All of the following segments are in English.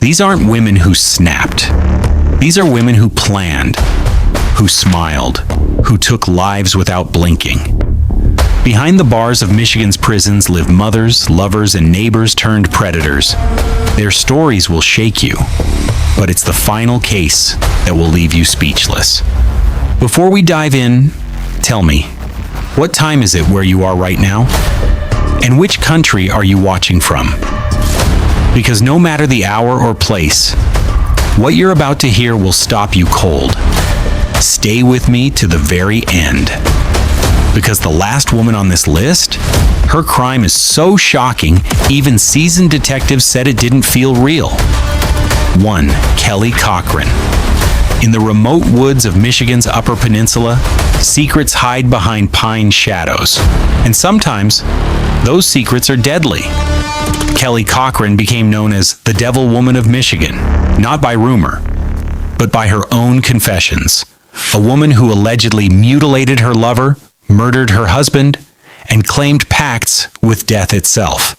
These aren't women who snapped. These are women who planned, who smiled, who took lives without blinking. Behind the bars of Michigan's prisons live mothers, lovers, and neighbors turned predators. Their stories will shake you, but it's the final case that will leave you speechless. Before we dive in, tell me, what time is it where you are right now? And which country are you watching from? Because no matter the hour or place, what you're about to hear will stop you cold. Stay with me to the very end. Because the last woman on this list, her crime is so shocking, even seasoned detectives said it didn't feel real. 1. Kelly Cochran. In the remote woods of Michigan's Upper Peninsula, secrets hide behind pine shadows. And sometimes, those secrets are deadly. Kelly Cochran became known as the Devil Woman of Michigan, not by rumor, but by her own confessions. A woman who allegedly mutilated her lover, murdered her husband, and claimed pacts with death itself.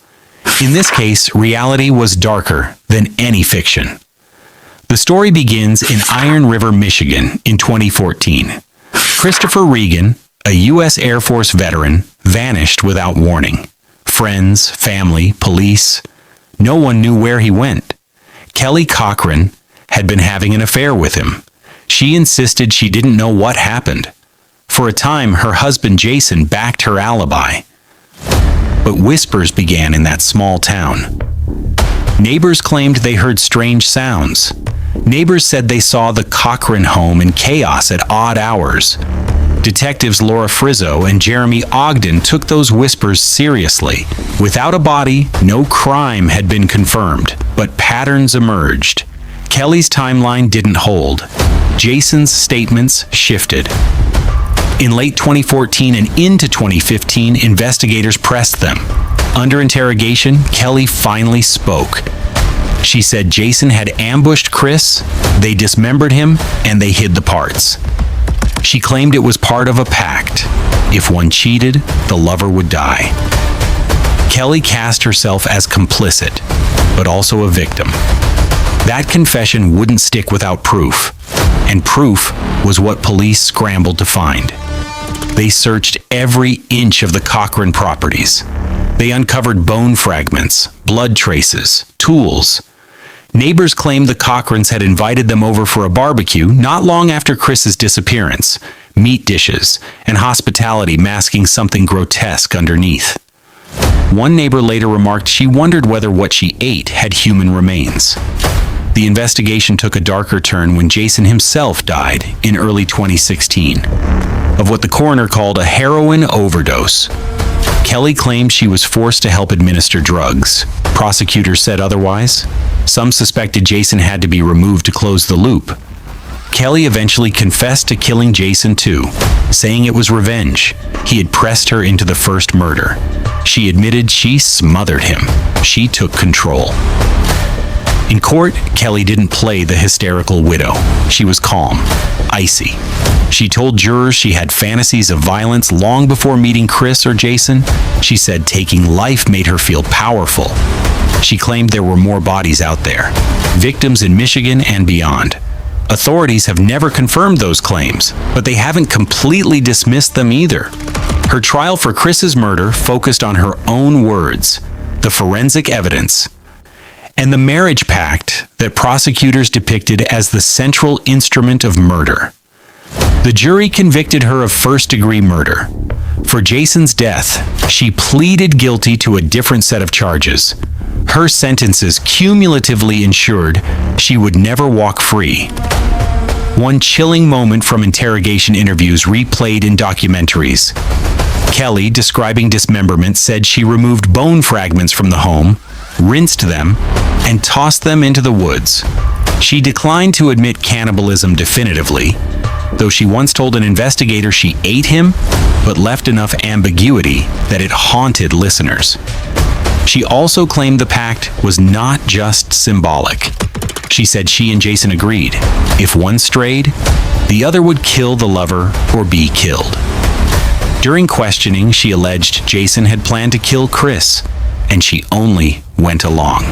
In this case, reality was darker than any fiction. The story begins in Iron River, Michigan in 2014. Christopher Regan, a U.S. Air Force veteran, vanished without warning. Friends, family, police, no one knew where he went. Kelly Cochran had been having an affair with him. She insisted she didn't know what happened. For a time, her husband Jason backed her alibi. But whispers began in that small town. Neighbors claimed they heard strange sounds. Neighbors said they saw the Cochran home in chaos at odd hours. Detectives Laura Frizzo and Jeremy Ogden took those whispers seriously. Without a body, no crime had been confirmed, but patterns emerged. Kelly's timeline didn't hold. Jason's statements shifted. In late 2014 and into 2015, investigators pressed them. Under interrogation, Kelly finally spoke. She said Jason had ambushed Chris, they dismembered him, and they hid the parts. She claimed it was part of a pact. If one cheated, the lover would die. Kelly cast herself as complicit, but also a victim. That confession wouldn't stick without proof, and proof was what police scrambled to find. They searched every inch of the Cochran properties. They uncovered bone fragments, blood traces, tools. Neighbors claimed the Cochrans had invited them over for a barbecue not long after Chris's disappearance, meat dishes, and hospitality masking something grotesque underneath. One neighbor later remarked she wondered whether what she ate had human remains. The investigation took a darker turn when Jason himself died in early 2016 of what the coroner called a heroin overdose. Kelly claimed she was forced to help administer drugs. Prosecutors said otherwise. Some suspected Jason had to be removed to close the loop. Kelly eventually confessed to killing Jason too, saying it was revenge. He had pressed her into the first murder. She admitted she smothered him. She took control. In court, Kelly didn't play the hysterical widow. She was calm, icy. She told jurors she had fantasies of violence long before meeting Chris or Jason. She said taking life made her feel powerful. She claimed there were more bodies out there, victims in Michigan and beyond. Authorities have never confirmed those claims, but they haven't completely dismissed them either. Her trial for Chris's murder focused on her own words, the forensic evidence, and the marriage pact that prosecutors depicted as the central instrument of murder. The jury convicted her of first-degree murder. For Jason's death, she pleaded guilty to a different set of charges. Her sentences cumulatively ensured she would never walk free. One chilling moment from interrogation interviews replayed in documentaries. Kelly, describing dismemberment, said she removed bone fragments from the home, rinsed them, and tossed them into the woods. She declined to admit cannibalism definitively, though she once told an investigator she ate him, but left enough ambiguity that it haunted listeners. She also claimed the pact was not just symbolic. She said she and Jason agreed. If one strayed, the other would kill the lover or be killed. During questioning, she alleged Jason had planned to kill Chris, and she only went along.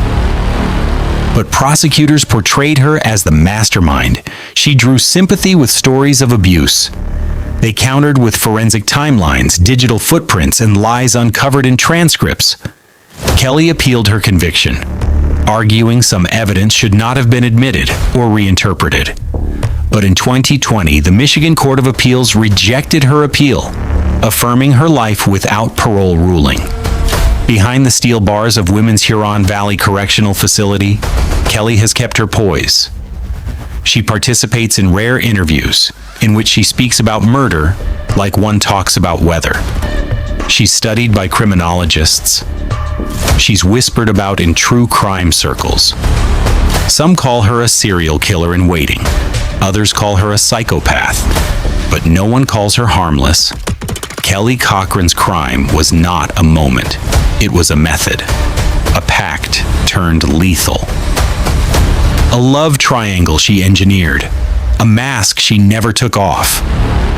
But prosecutors portrayed her as the mastermind. She drew sympathy with stories of abuse. They countered with forensic timelines, digital footprints, and lies uncovered in transcripts. Kelly appealed her conviction, arguing some evidence should not have been admitted or reinterpreted. But in 2020, the Michigan Court of Appeals rejected her appeal, affirming her life without parole ruling. Behind the steel bars of Women's Huron Valley Correctional Facility, Kelly has kept her poise. She participates in rare interviews in which she speaks about murder like one talks about weather. She's studied by criminologists. She's whispered about in true crime circles. Some call her a serial killer in waiting. Others call her a psychopath. But no one calls her harmless. Kelly Cochran's crime was not a moment. It was a method. A pact turned lethal. A love triangle she engineered. A mask she never took off.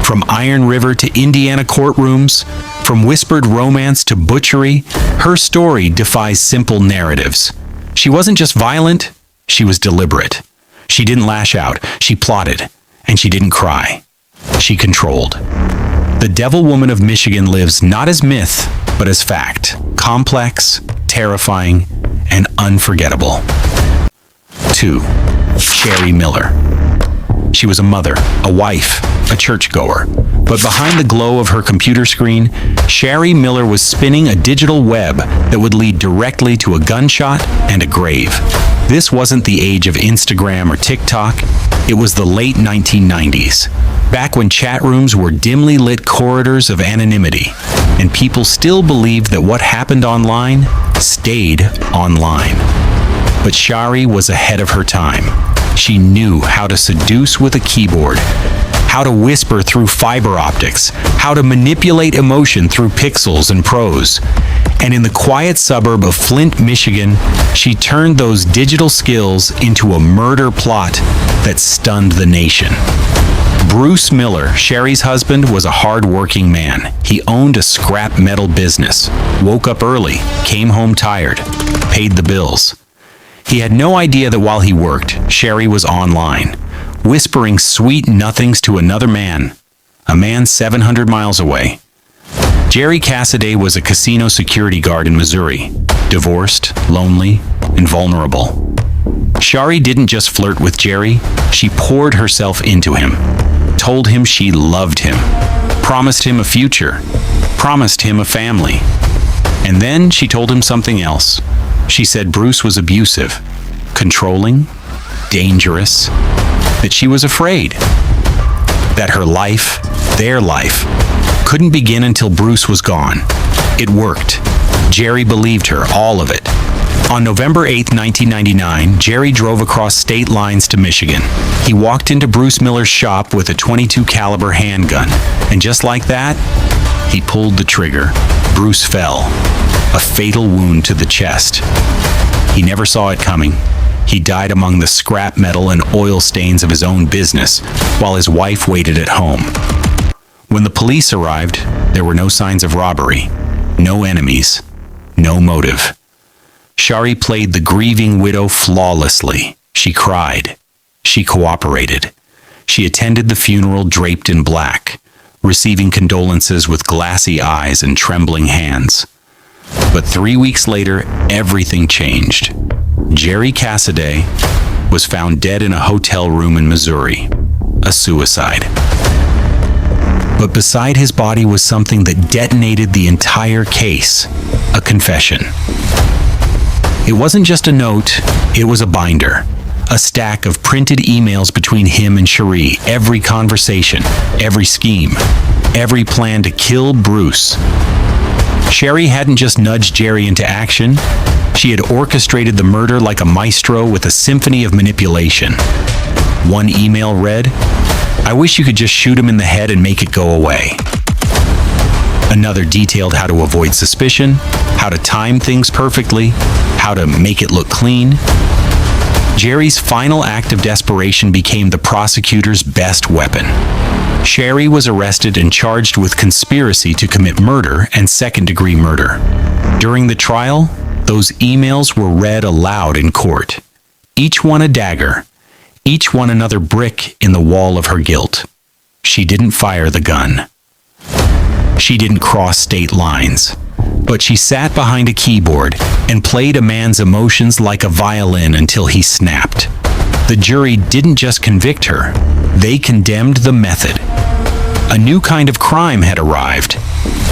From Iron River to Indiana courtrooms, from whispered romance to butchery, her story defies simple narratives. She wasn't just violent, she was deliberate. She didn't lash out, she plotted, and she didn't cry. She controlled. The Devil Woman of Michigan lives not as myth, but as fact. Complex, terrifying, and unforgettable. 2. Sharee Miller. She was a mother, a wife, a churchgoer. But behind the glow of her computer screen, Sharee Miller was spinning a digital web that would lead directly to a gunshot and a grave. This wasn't the age of Instagram or TikTok. It was the late 1990s, back when chat rooms were dimly lit corridors of anonymity, and people still believed that what happened online stayed online. But Sharee was ahead of her time. She knew how to seduce with a keyboard, how to whisper through fiber optics, how to manipulate emotion through pixels and prose. And in the quiet suburb of Flint, Michigan, she turned those digital skills into a murder plot that stunned the nation. Bruce Miller, Sharee's husband, was a hard-working man. He owned a scrap metal business, woke up early, came home tired, paid the bills. He had no idea that while he worked, Sharee was online, whispering sweet nothings to another man, a man 700 miles away. Jerry Cassidy was a casino security guard in Missouri, divorced, lonely, and vulnerable. Sharee didn't just flirt with Jerry, she poured herself into him, told him she loved him, promised him a future, promised him a family. And then she told him something else. She said Bruce was abusive, controlling, dangerous, that she was afraid, that her life, their life, couldn't begin until Bruce was gone. It worked. Jerry believed her, all of it. On November 8, 1999, Jerry drove across state lines to Michigan. He walked into Bruce Miller's shop with a .22 caliber handgun, and just like that, he pulled the trigger. Bruce fell, a fatal wound to the chest. He never saw it coming. He died among the scrap metal and oil stains of his own business, while his wife waited at home. When the police arrived, there were no signs of robbery, no enemies, no motive. Sharee played the grieving widow flawlessly. She cried. She cooperated. She attended the funeral draped in black, receiving condolences with glassy eyes and trembling hands. But 3 weeks later, everything changed. Jerry Cassidy was found dead in a hotel room in Missouri, a suicide. But beside his body was something that detonated the entire case, a confession. It wasn't just a note, it was a binder, a stack of printed emails between him and Sharee, every conversation, every scheme, every plan to kill Bruce. Sharee hadn't just nudged Jerry into action, she had orchestrated the murder like a maestro with a symphony of manipulation. One email read, "I wish you could just shoot him in the head and make it go away." Another detailed how to avoid suspicion, how to time things perfectly, how to make it look clean. Jerry's final act of desperation became the prosecutor's best weapon. Sharee was arrested and charged with conspiracy to commit murder and second-degree murder. During the trial, those emails were read aloud in court. each one a dagger, each one another brick in the wall of her guilt. She didn't fire the gun. She didn't cross state lines, but she sat behind a keyboard and played a man's emotions like a violin until he snapped. The jury didn't just convict her, they condemned the method. A new kind of crime had arrived,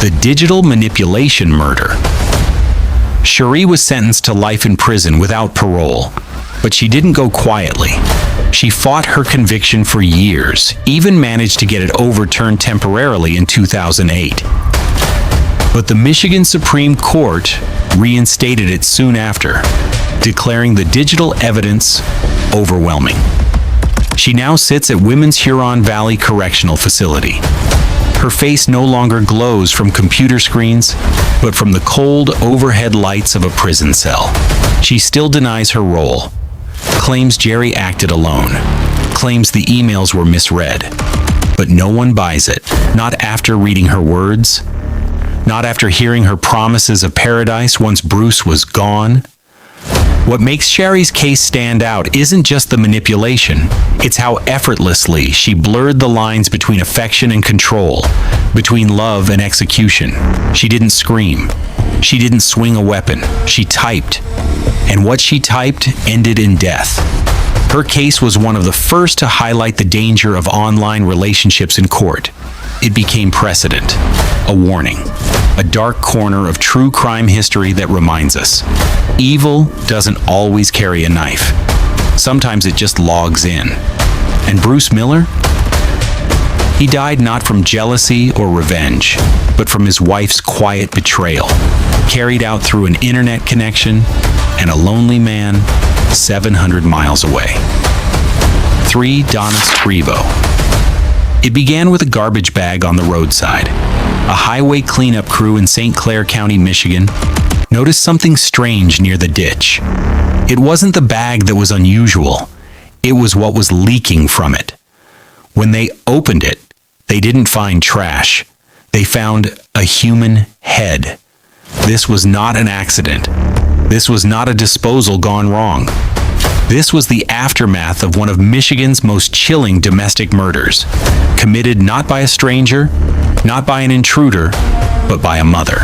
the digital manipulation murder. Sharee was sentenced to life in prison without parole, but she didn't go quietly. She fought her conviction for years, even managed to get it overturned temporarily in 2008. But the Michigan Supreme Court reinstated it soon after, declaring the digital evidence overwhelming. She now sits at Women's Huron Valley Correctional Facility. Her face no longer glows from computer screens, but from the cold overhead lights of a prison cell. She still denies her role, claims Jerry acted alone, claims the emails were misread. But no one buys it, not after reading her words, not after hearing her promises of paradise once Bruce was gone. What makes Sharee's case stand out isn't just the manipulation, it's how effortlessly she blurred the lines between affection and control, between love and execution. She didn't scream. She didn't swing a weapon. She typed. And what she typed ended in death. Her case was one of the first to highlight the danger of online relationships in court. It became precedent, a warning, a dark corner of true crime history that reminds us, evil doesn't always carry a knife. Sometimes it just logs in. And Bruce Miller? He died not from jealousy or revenge, but from his wife's quiet betrayal, carried out through an internet connection and a lonely man 700 miles away. 3. Donna Scrivo. It began with a garbage bag on the roadside. A highway cleanup crew in St. Clair County, Michigan, noticed something strange near the ditch. It wasn't the bag that was unusual. It was what was leaking from it. When they opened it, they didn't find trash. They found a human head. This was not an accident. This was not a disposal gone wrong. This was the aftermath of one of Michigan's most chilling domestic murders, committed not by a stranger, not by an intruder, but by a mother.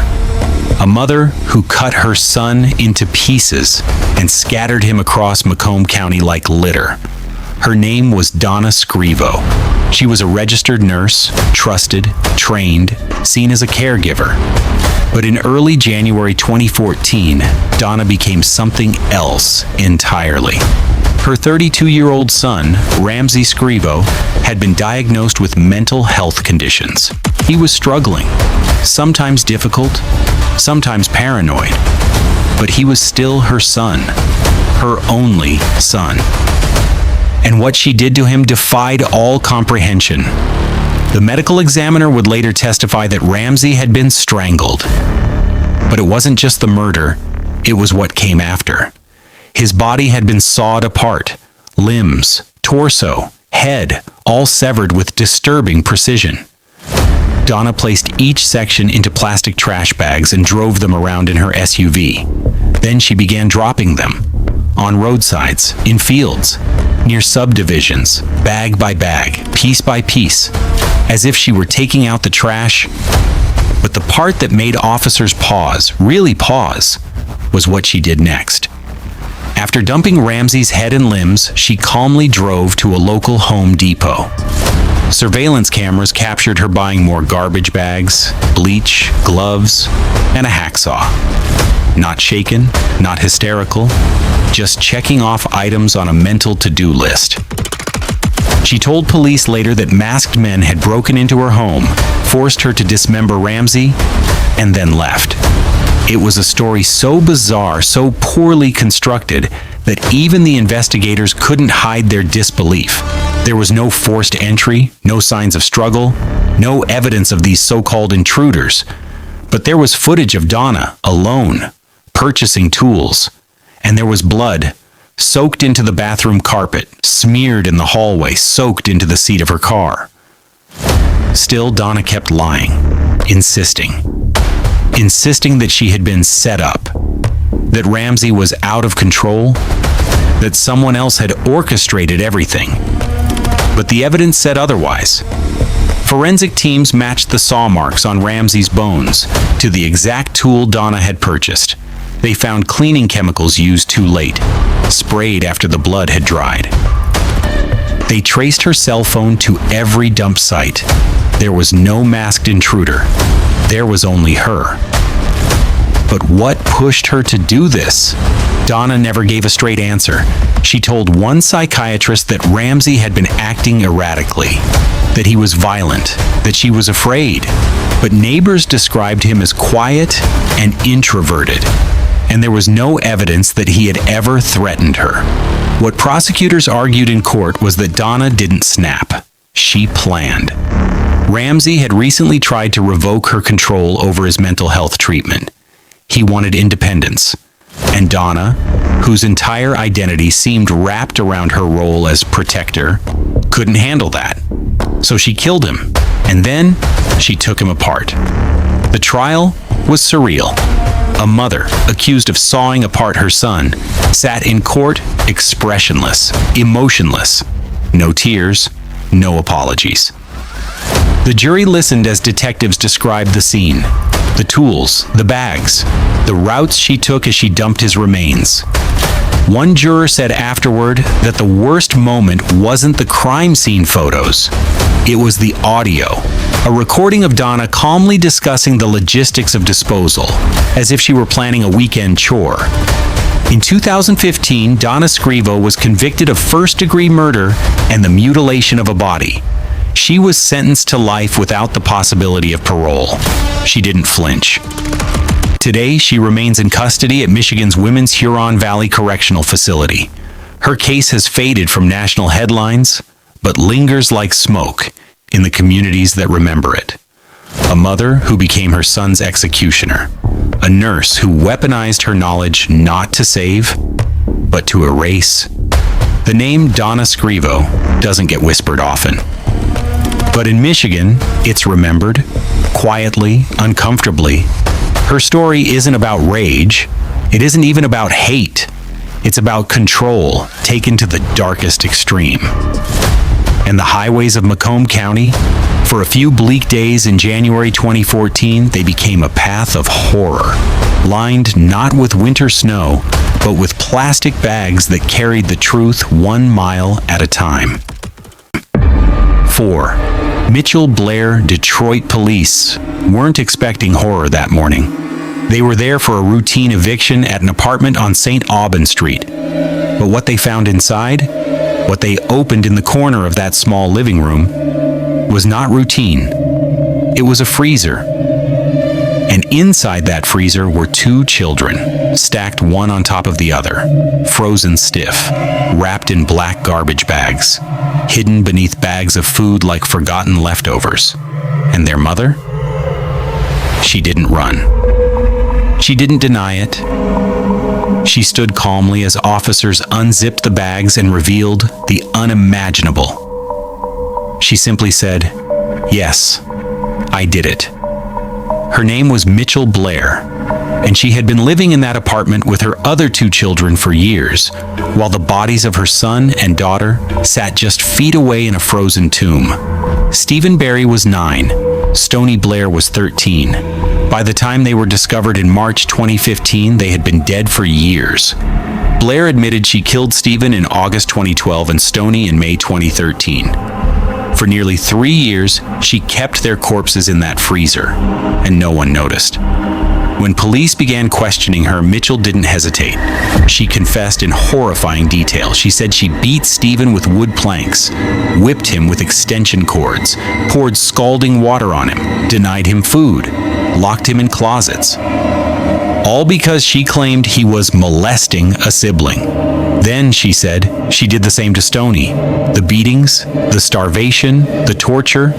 A mother who cut her son into pieces and scattered him across Macomb County like litter. Her name was Donna Scrivo. She was a registered nurse, trusted, trained, seen as a caregiver. But in early January 2014, Donna became something else entirely. Her 32-year-old son, Ramsey Scrivo, had been diagnosed with mental health conditions. He was struggling, sometimes difficult, sometimes paranoid, but he was still her son, her only son. And what she did to him defied all comprehension. The medical examiner would later testify that Ramsey had been strangled. But it wasn't just the murder, it was what came after. His body had been sawed apart, limbs, torso, head, all severed with disturbing precision. Donna placed each section into plastic trash bags and drove them around in her SUV. Then she began dropping them on roadsides, in fields, near subdivisions, bag by bag, piece by piece, as if she were taking out the trash. But the part that made officers pause, really pause, was what she did next. After dumping Ramsey's head and limbs, she calmly drove to a local Home Depot. Surveillance cameras captured her buying more garbage bags, bleach, gloves, and a hacksaw. Not shaken, not hysterical, just checking off items on a mental to-do list. She told police later that masked men had broken into her home, forced her to dismember Ramsey, and then left. It was a story so bizarre, so poorly constructed, that even the investigators couldn't hide their disbelief. There was no forced entry, no signs of struggle, no evidence of these so-called intruders. But there was footage of Donna, alone, purchasing tools. And there was blood, soaked into the bathroom carpet, smeared in the hallway, soaked into the seat of her car. Still, Donna kept lying, insisting that she had been set up, that Ramsey was out of control, that someone else had orchestrated everything. But the evidence said otherwise. Forensic teams matched the saw marks on Ramsey's bones to the exact tool Donna had purchased. They found cleaning chemicals used too late, sprayed after the blood had dried. They traced her cell phone to every dump site. There was no masked intruder. There was only her. But what pushed her to do this? Donna never gave a straight answer. She told one psychiatrist that Ramsey had been acting erratically, that he was violent, that she was afraid. But neighbors described him as quiet and introverted, and there was no evidence that he had ever threatened her. What prosecutors argued in court was that Donna didn't snap. She planned. Ramsey had recently tried to revoke her control over his mental health treatment. He wanted independence. And Donna, whose entire identity seemed wrapped around her role as protector, couldn't handle that. So she killed him, and then she took him apart. The trial was surreal. A mother, accused of sawing apart her son, sat in court expressionless, emotionless. No tears, no apologies. The jury listened as detectives described the scene. The tools, the bags, the routes she took as she dumped his remains. One juror said afterward that the worst moment wasn't the crime scene photos. It was the audio, a recording of Donna calmly discussing the logistics of disposal, as if she were planning a weekend chore. In 2015, Donna Scrivo was convicted of first-degree murder and the mutilation of a body. She was sentenced to life without the possibility of parole. She didn't flinch. Today, she remains in custody at Michigan's Women's Huron Valley Correctional Facility. Her case has faded from national headlines, but lingers like smoke in the communities that remember it. A mother who became her son's executioner. A nurse who weaponized her knowledge not to save, but to erase. The name Donna Scrivo doesn't get whispered often. But in Michigan, it's remembered, quietly, uncomfortably. Her story isn't about rage. It isn't even about hate. It's about control taken to the darkest extreme. And the highways of Macomb County, for a few bleak days in January 2014, they became a path of horror, lined not with winter snow, but with plastic bags that carried the truth 1 mile at a time. 4. Mitchelle Blair, Detroit police weren't expecting horror that morning. They were there for a routine eviction at an apartment on St. Aubin Street. But what they found inside, what they opened in the corner of that small living room, was not routine. It was a freezer. And inside that freezer were 2 children, stacked one on top of the other, frozen stiff, wrapped in black garbage bags, hidden beneath bags of food like forgotten leftovers. And their mother? She didn't run. She didn't deny it. She stood calmly as officers unzipped the bags and revealed the unimaginable. She simply said, "Yes, I did it." Her name was Mitchelle Blair, and she had been living in that apartment with her other 2 children for years, while the bodies of her son and daughter sat just feet away in a frozen tomb. Stephen Barry was 9. Stony Blair was 13. By the time they were discovered in March 2015, they had been dead for years. Blair admitted she killed Stephen in August 2012 and Stony in May 2013. For nearly 3 years, she kept their corpses in that freezer, and no one noticed. When police began questioning her, Mitchelle didn't hesitate. She confessed in horrifying detail. She said she beat Stephen with wood planks, whipped him with extension cords, poured scalding water on him, denied him food, locked him in closets. All because she claimed he was molesting a sibling. Then, she said, she did the same to Stony. The beatings, the starvation, the torture,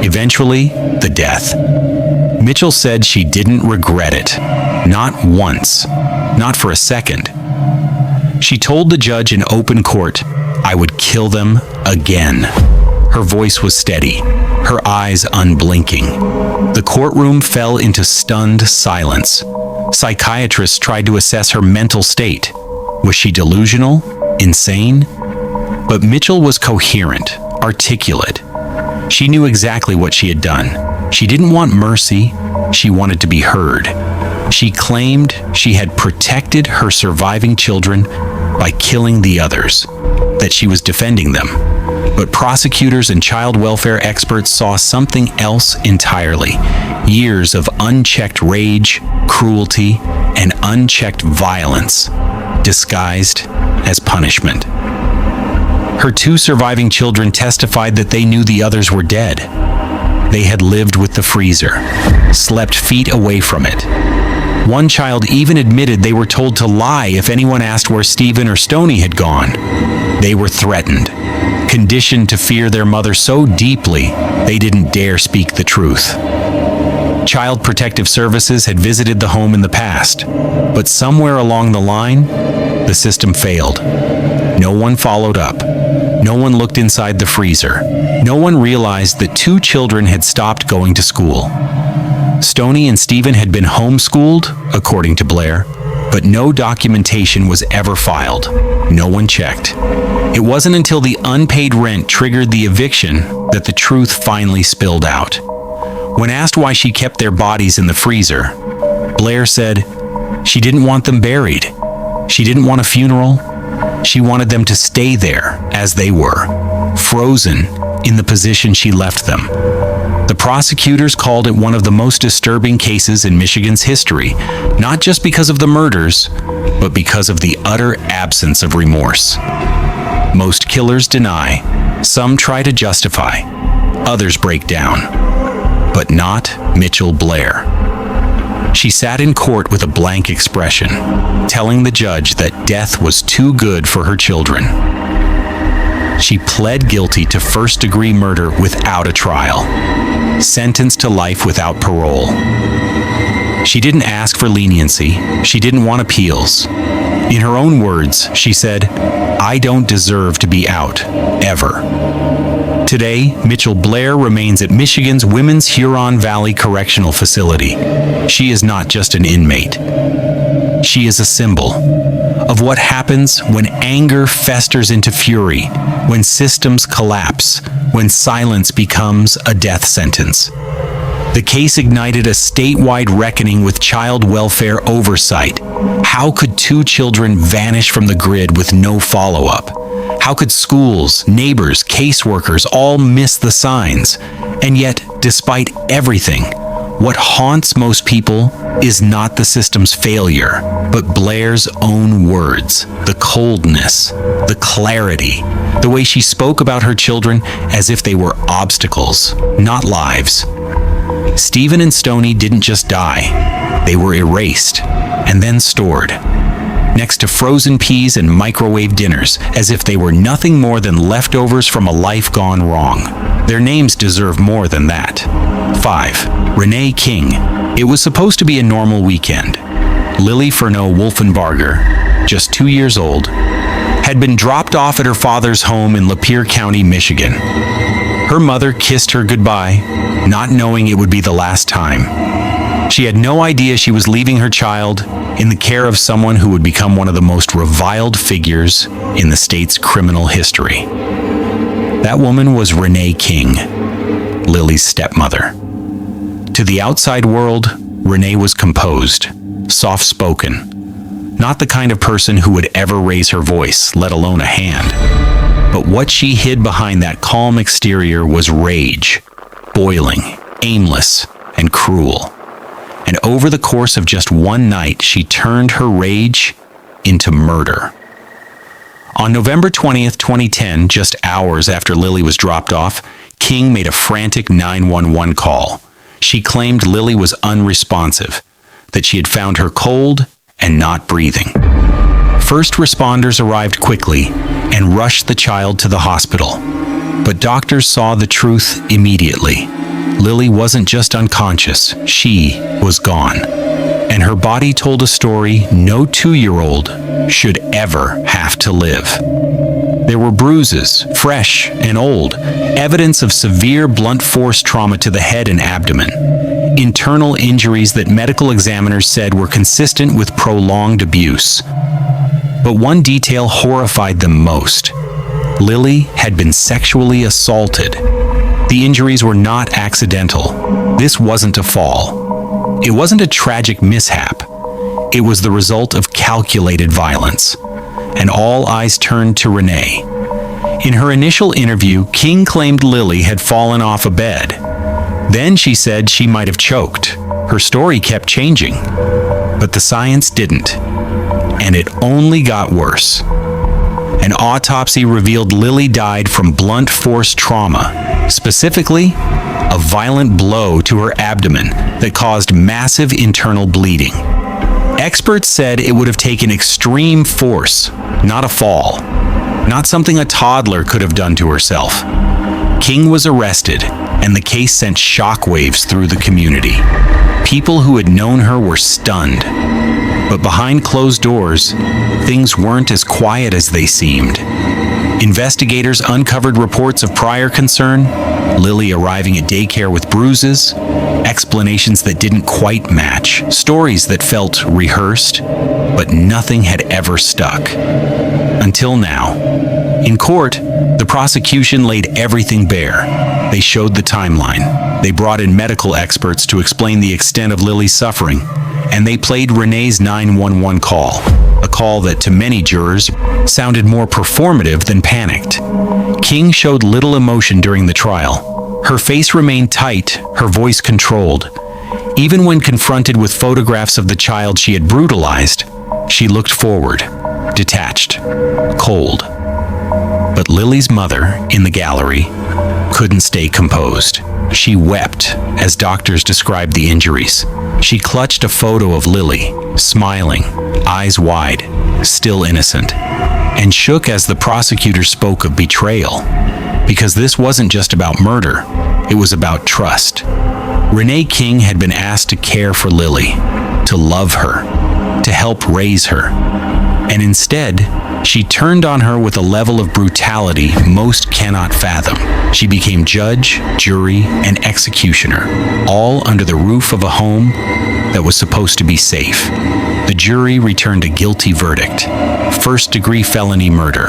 eventually, the death. Mitchelle said she didn't regret it. Not once. Not for a second. She told the judge in open court, "I would kill them again." Her voice was steady, her eyes unblinking. The courtroom fell into stunned silence. Psychiatrists tried to assess her mental state. Was she delusional? Insane? But Mitchell was coherent, articulate. She knew exactly what she had done. She didn't want mercy, she wanted to be heard. She claimed she had protected her surviving children by killing the others, that she was defending them. But prosecutors and child welfare experts saw something else entirely. Years of unchecked rage, cruelty, and unchecked violence, disguised as punishment. Her 2 surviving children testified that they knew the others were dead. They had lived with the freezer, slept feet away from it. One child even admitted they were told to lie if anyone asked where Stephen or Stoney had gone. They were threatened, conditioned to fear their mother so deeply they didn't dare speak the truth. Child Protective Services had visited the home in the past, but somewhere along the line, the system failed. No one followed up. No one looked inside the freezer. No one realized that 2 children had stopped going to school. Stoney and Stephen had been homeschooled, according to Blair, but no documentation was ever filed. No one checked. It wasn't until the unpaid rent triggered the eviction that the truth finally spilled out. When asked why she kept their bodies in the freezer, Blair said she didn't want them buried. She didn't want a funeral. She wanted them to stay there as they were, frozen in the position she left them. The prosecutors called it one of the most disturbing cases in Michigan's history, not just because of the murders, but because of the utter absence of remorse. Most killers deny, some try to justify, others break down, but not Mitchell Blair. She sat in court with a blank expression, telling the judge that death was too good for her children. She pled guilty to first-degree murder without a trial, sentenced to life without parole. She didn't ask for leniency. She didn't want appeals. In her own words, she said, "I don't deserve to be out, ever." Today, Mitchell Blair remains at Michigan's Women's Huron Valley Correctional Facility. She is not just an inmate. She is a symbol of what happens when anger festers into fury, when systems collapse, when silence becomes a death sentence. The case ignited a statewide reckoning with child welfare oversight. How could 2 children vanish from the grid with no follow-up? How could schools, neighbors, caseworkers all miss the signs? And yet, despite everything, what haunts most people is not the system's failure, but Blair's own words, the coldness, the clarity, the way she spoke about her children as if they were obstacles, not lives. Stephen and Stoney didn't just die, they were erased and then stored next to frozen peas and microwave dinners, as if they were nothing more than leftovers from a life gone wrong. Their names deserve more than that. 5. Renee King. It was supposed to be a normal weekend. Lily Furneaux Wolfenbarger, just 2 years old, had been dropped off at her father's home in Lapeer County, Michigan. Her mother kissed her goodbye, not knowing it would be the last time. She had no idea she was leaving her child in the care of someone who would become one of the most reviled figures in the state's criminal history. That woman was Renee King, Lily's stepmother. To the outside world, Renee was composed, soft-spoken, not the kind of person who would ever raise her voice, let alone a hand. But what she hid behind that calm exterior was rage, boiling, aimless, and cruel. And over the course of just one night, she turned her rage into murder. On November 20th, 2010, just hours after Lily was dropped off, King made a frantic 911 call. She claimed Lily was unresponsive, that she had found her cold and not breathing. First responders arrived quickly and rushed the child to the hospital. But doctors saw the truth immediately. Lily wasn't just unconscious, she was gone. And her body told a story no 2-year-old should ever have to live. There were bruises, fresh and old, evidence of severe blunt force trauma to the head and abdomen, internal injuries that medical examiners said were consistent with prolonged abuse. But one detail horrified them most. Lily had been sexually assaulted. The injuries were not accidental. This wasn't a fall. It wasn't a tragic mishap. It was the result of calculated violence. And all eyes turned to Renee. In her initial interview, King claimed Lily had fallen off a bed. Then she said she might have choked. Her story kept changing. But the science didn't. And it only got worse. An autopsy revealed Lily died from blunt force trauma, specifically a violent blow to her abdomen that caused massive internal bleeding. Experts said it would have taken extreme force, not a fall, not something a toddler could have done to herself. King was arrested, and the case sent shockwaves through the community. People who had known her were stunned. But behind closed doors, things weren't as quiet as they seemed. Investigators uncovered reports of prior concern, Lily arriving at daycare with bruises, explanations that didn't quite match, stories that felt rehearsed, but nothing had ever stuck. Until now. In court, the prosecution laid everything bare. They showed the timeline. They brought in medical experts to explain the extent of Lily's suffering. And they played Renee's 911 call, a call that to many jurors sounded more performative than panicked. King showed little emotion during the trial. Her face remained tight, her voice controlled. Even when confronted with photographs of the child she had brutalized, she looked forward, detached, cold. But Lily's mother, in the gallery, couldn't stay composed. She wept as doctors described the injuries. She clutched a photo of Lily, smiling, eyes wide, still innocent, and shook as the prosecutor spoke of betrayal. Because this wasn't just about murder, it was about trust. Renee King had been asked to care for Lily, to love her, to help raise her. And instead, she turned on her with a level of brutality most cannot fathom. She became judge, jury, and executioner, all under the roof of a home that was supposed to be safe. The jury returned a guilty verdict: first-degree felony murder,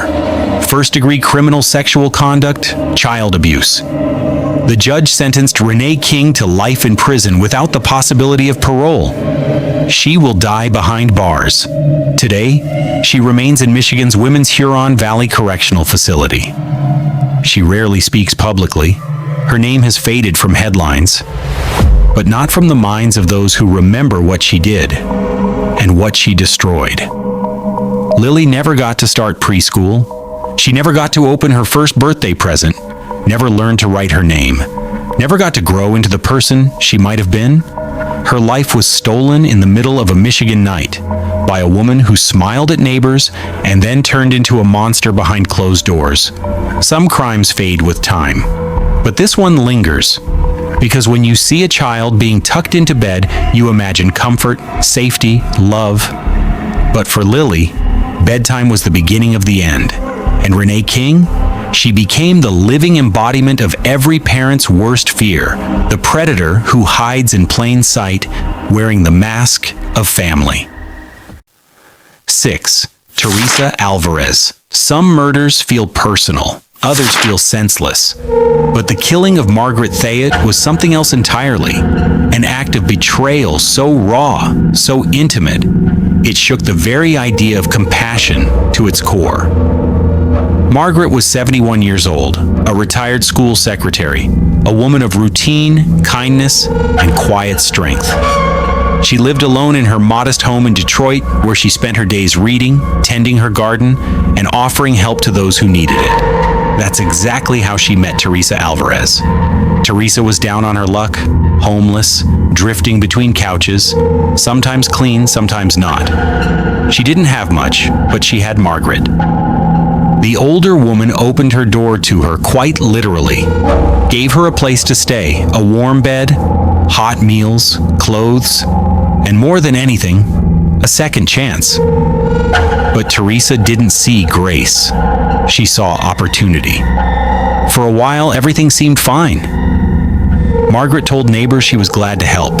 first-degree criminal sexual conduct, child abuse. The judge sentenced Renee King to life in prison without the possibility of parole. She will die behind bars. Today, she remains in Michigan's Women's Huron Valley Correctional Facility. She rarely speaks publicly. Her name has faded from headlines, but not from the minds of those who remember what she did and what she destroyed. Lily never got to start preschool. She never got to open her first birthday present, never learned to write her name, never got to grow into the person she might have been. Her life was stolen in the middle of a Michigan night by a woman who smiled at neighbors and then turned into a monster behind closed doors. Some crimes fade with time, but this one lingers. Because when you see a child being tucked into bed, you imagine comfort, safety, love. But for Lily, bedtime was the beginning of the end. And Renee King? She became the living embodiment of every parent's worst fear, the predator who hides in plain sight, wearing the mask of family. 6. Teresa Alvarez. Some murders feel personal, others feel senseless. But the killing of Margaret Thayet was something else entirely. An act of betrayal so raw, so intimate, it shook the very idea of compassion to its core. Margaret was 71 years old, a retired school secretary, a woman of routine, kindness, and quiet strength. She lived alone in her modest home in Detroit, where she spent her days reading, tending her garden, and offering help to those who needed it. That's exactly how she met Teresa Alvarez. Teresa was down on her luck, homeless, drifting between couches, sometimes clean, sometimes not. She didn't have much, but she had Margaret. The older woman opened her door to her quite literally, gave her a place to stay, a warm bed, hot meals, clothes, and more than anything, a second chance. But Teresa didn't see grace. She saw opportunity. For a while, everything seemed fine. Margaret told neighbors she was glad to help,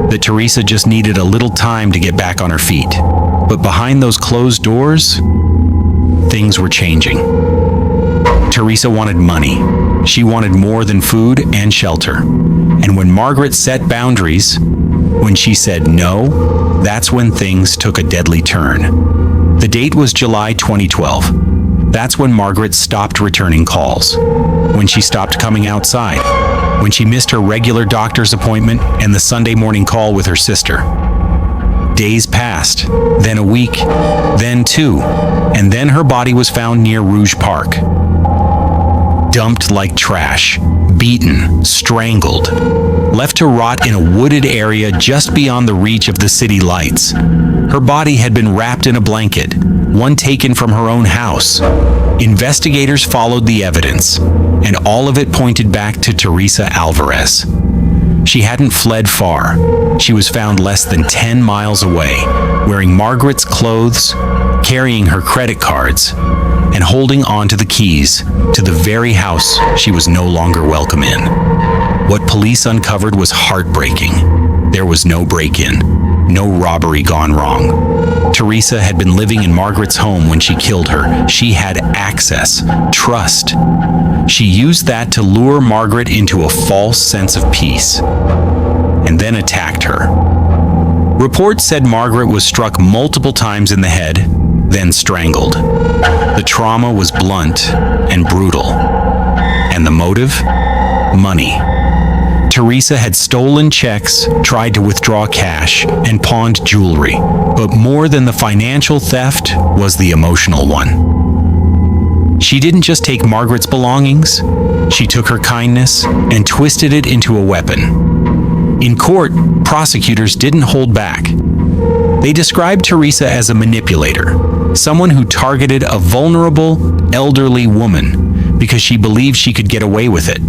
that Teresa just needed a little time to get back on her feet. But behind those closed doors, things were changing. Teresa wanted money. She wanted more than food and shelter. And when Margaret set boundaries, when she said no, that's when things took a deadly turn. The date was July 2012. That's when Margaret stopped returning calls, when she stopped coming outside, when she missed her regular doctor's appointment and the Sunday morning call with her sister. Days passed, then a week, then two, and then her body was found near Rouge Park. Dumped like trash, beaten, strangled, left to rot in a wooded area just beyond the reach of the city lights. Her body had been wrapped in a blanket, one taken from her own house. Investigators followed the evidence, and all of it pointed back to Teresa Alvarez. She hadn't fled far. She was found less than 10 miles away, wearing Margaret's clothes, carrying her credit cards, and holding on to the keys to the very house she was no longer welcome in. What police uncovered was heartbreaking. There was no break-in, no robbery gone wrong. Teresa had been living in Margaret's home when she killed her. She had access, trust. She used that to lure Margaret into a false sense of peace, and then attacked her. Reports said Margaret was struck multiple times in the head, then strangled. The trauma was blunt and brutal. And the motive? Money. Teresa had stolen checks, tried to withdraw cash, and pawned jewelry. But more than the financial theft was the emotional one. She didn't just take Margaret's belongings, she took her kindness and twisted it into a weapon. In court, prosecutors didn't hold back. They described Teresa as a manipulator, someone who targeted a vulnerable, elderly woman because she believed she could get away with it.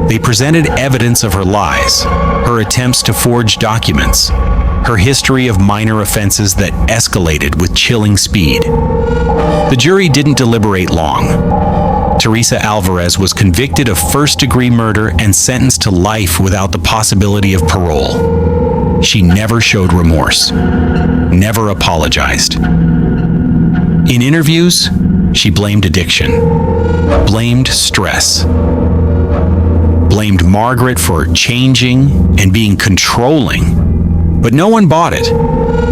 They presented evidence of her lies, her attempts to forge documents, her history of minor offenses that escalated with chilling speed. The jury didn't deliberate long. Teresa Alvarez was convicted of first-degree murder and sentenced to life without the possibility of parole. She never showed remorse, never apologized. In interviews, she blamed addiction, blamed stress, blamed Margaret for changing and being controlling, but no one bought it.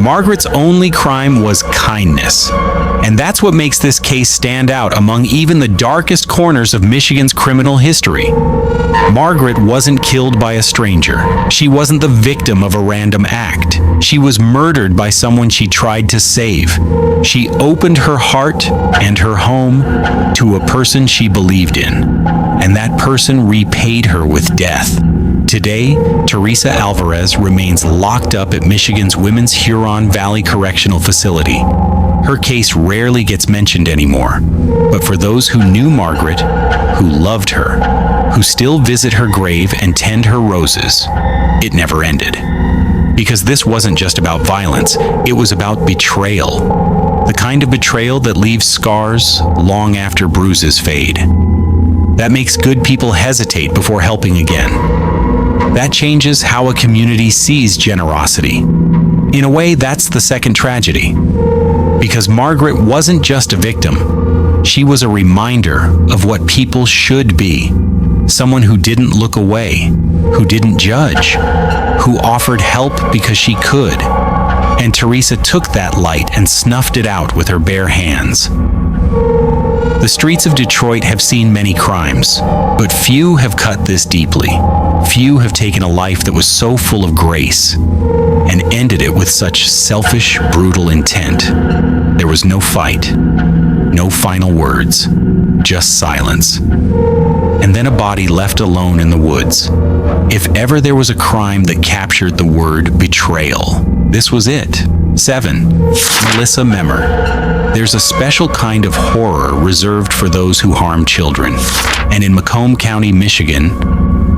Margaret's only crime was kindness, and that's what makes this case stand out among even the darkest corners of Michigan's criminal history. Margaret wasn't killed by a stranger. She wasn't the victim of a random act. She was murdered by someone she tried to save. She opened her heart and her home to a person she believed in, and that person repaid her with death. Today, Teresa Alvarez remains locked up at Michigan's Women's Huron Valley Correctional Facility. Her case rarely gets mentioned anymore, but for those who knew Margaret, who loved her, who still visit her grave and tend her roses, it never ended. Because this wasn't just about violence, it was about betrayal. The kind of betrayal that leaves scars long after bruises fade. That makes good people hesitate before helping again. That changes how a community sees generosity. In a way, that's the second tragedy. Because Margaret wasn't just a victim. She was a reminder of what people should be. Someone who didn't look away, who didn't judge, who offered help because she could. And Teresa took that light and snuffed it out with her bare hands. The streets of Detroit have seen many crimes, but few have cut this deeply. Few have taken a life that was so full of grace and ended it with such selfish, brutal intent. There was no fight, no final words, just silence. And then a body left alone in the woods. If ever there was a crime that captured the word betrayal, this was it. 7. Melissa Memmer. There's a special kind of horror reserved for those who harm children. And in Macomb County, Michigan,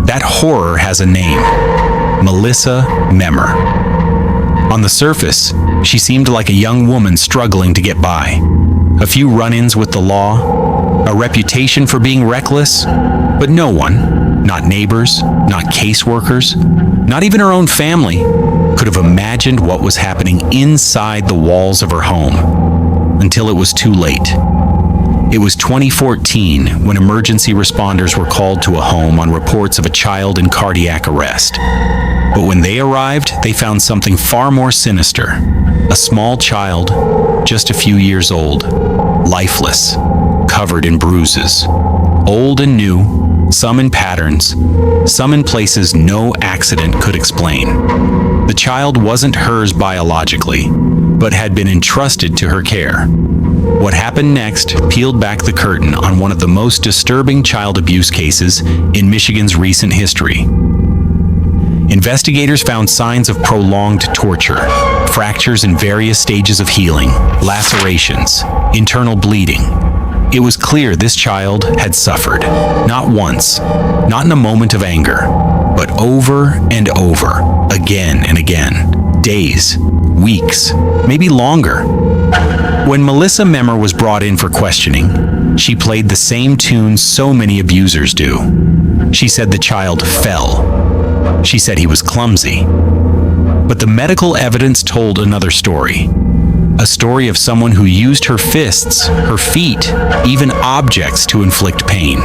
that horror has a name. Melissa Memmer. On the surface, she seemed like a young woman struggling to get by. A few run-ins with the law, a reputation for being reckless, but no one not neighbors, not caseworkers, not even her own family could have imagined what was happening inside the walls of her home until it was too late. It was 2014 when emergency responders were called to a home on reports of a child in cardiac arrest. But when they arrived, they found something far more sinister. A small child, just a few years old, lifeless, covered in bruises, old and new, some in patterns, some in places no accident could explain. The child wasn't hers biologically, but had been entrusted to her care. What happened next peeled back the curtain on one of the most disturbing child abuse cases in Michigan's recent history. Investigators found signs of prolonged torture, fractures in various stages of healing, lacerations, internal bleeding. It was clear this child had suffered, not once, not in a moment of anger, but over and over, again and again, days, weeks, maybe longer. When Melissa Memmer was brought in for questioning, she played the same tune so many abusers do. She said the child fell. She said he was clumsy. But the medical evidence told another story. A story of someone who used her fists, her feet, even objects to inflict pain.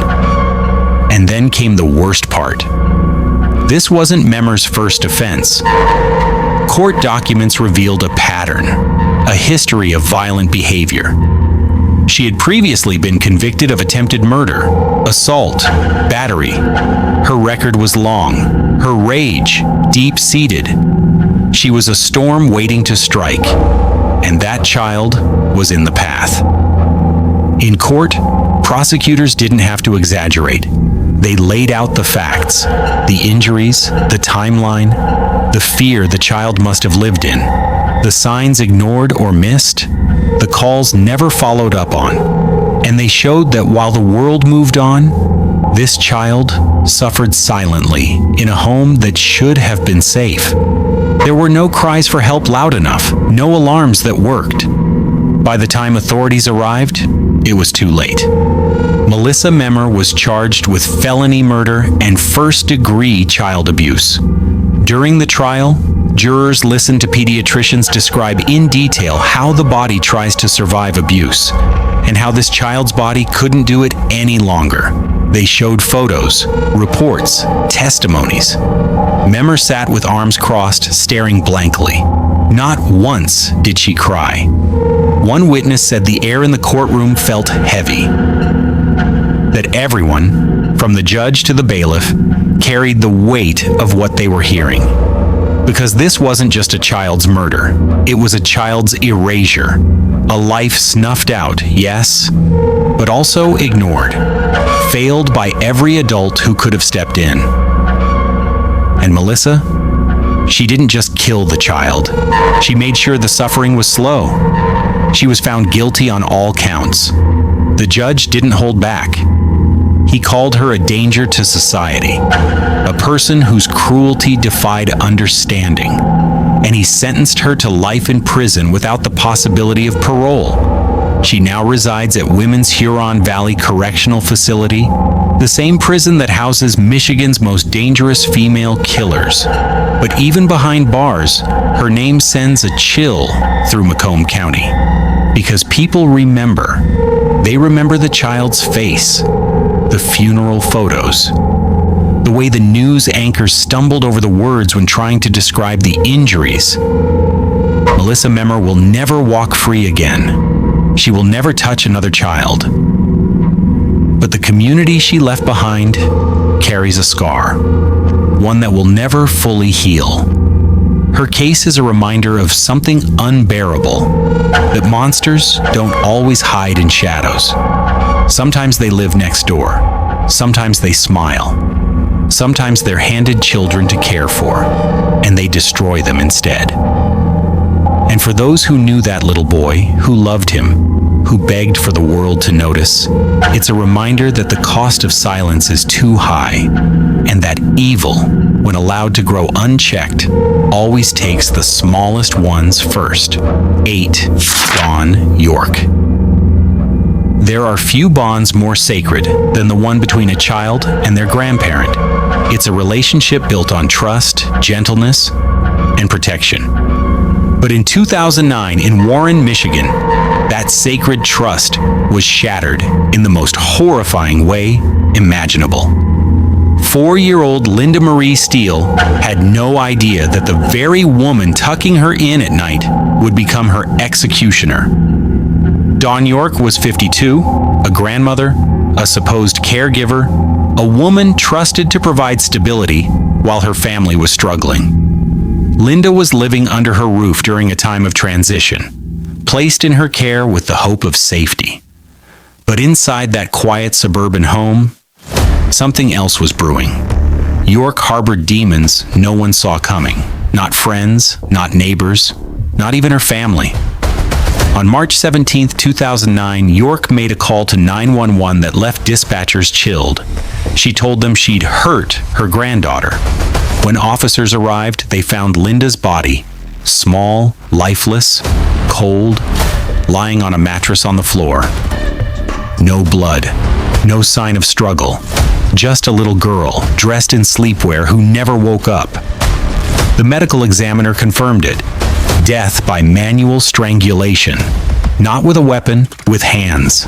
And then came the worst part. This wasn't Memmer's first offense. Court documents revealed a pattern, a history of violent behavior. She had previously been convicted of attempted murder, assault, battery. Her record was long, her rage deep-seated. She was a storm waiting to strike, and that child was in the path. In court, prosecutors didn't have to exaggerate. They laid out the facts, the injuries, the timeline, the fear the child must have lived in, the signs ignored or missed, the calls never followed up on. And they showed that while the world moved on, this child suffered silently in a home that should have been safe. There were no cries for help loud enough, no alarms that worked. By the time authorities arrived, it was too late. Melissa Memmer was charged with felony murder and first-degree child abuse. During the trial, jurors listened to pediatricians describe in detail how the body tries to survive abuse, and how this child's body couldn't do it any longer. They showed photos, reports, testimonies. Memmer sat with arms crossed, staring blankly. Not once did she cry. One witness said the air in the courtroom felt heavy. That everyone, from the judge to the bailiff, carried the weight of what they were hearing. Because this wasn't just a child's murder, it was a child's erasure. A life snuffed out, yes, but also ignored. Failed by every adult who could have stepped in. And Melissa? She didn't just kill the child. She made sure the suffering was slow. She was found guilty on all counts. The judge didn't hold back. He called her a danger to society, a person whose cruelty defied understanding, and he sentenced her to life in prison without the possibility of parole. She now resides at Women's Huron Valley Correctional Facility, the same prison that houses Michigan's most dangerous female killers. But even behind bars, her name sends a chill through Macomb County. Because people remember. They remember the child's face, the funeral photos, the way the news anchors stumbled over the words when trying to describe the injuries. Melissa Memmer will never walk free again. She will never touch another child. But the community she left behind carries a scar, one that will never fully heal. Her case is a reminder of something unbearable, that monsters don't always hide in shadows. Sometimes they live next door. Sometimes they smile. Sometimes they're handed children to care for, and they destroy them instead. And for those who knew that little boy, who loved him, who begged for the world to notice, it's a reminder that the cost of silence is too high, and that evil, when allowed to grow unchecked, always takes the smallest ones first. 8. Dawn Yorke. There are few bonds more sacred than the one between a child and their grandparent. It's a relationship built on trust, gentleness, and protection. But in 2009, in Warren, Michigan, that sacred trust was shattered in the most horrifying way imaginable. 4-year-old Linda Marie Steele had no idea that the very woman tucking her in at night would become her executioner. Dawn Yorke was 52, a grandmother, a supposed caregiver, a woman trusted to provide stability while her family was struggling. Linda was living under her roof during a time of transition, placed in her care with the hope of safety. But inside that quiet suburban home, something else was brewing. Yorke harbored demons no one saw coming. Not friends, not neighbors, not even her family. On March 17, 2009, Yorke made a call to 911 that left dispatchers chilled. She told them she'd hurt her granddaughter. When officers arrived, they found Linda's body, small, lifeless, cold, lying on a mattress on the floor. No blood, no sign of struggle, just a little girl dressed in sleepwear who never woke up. The medical examiner confirmed it. Death by manual strangulation. Not with a weapon, with hands.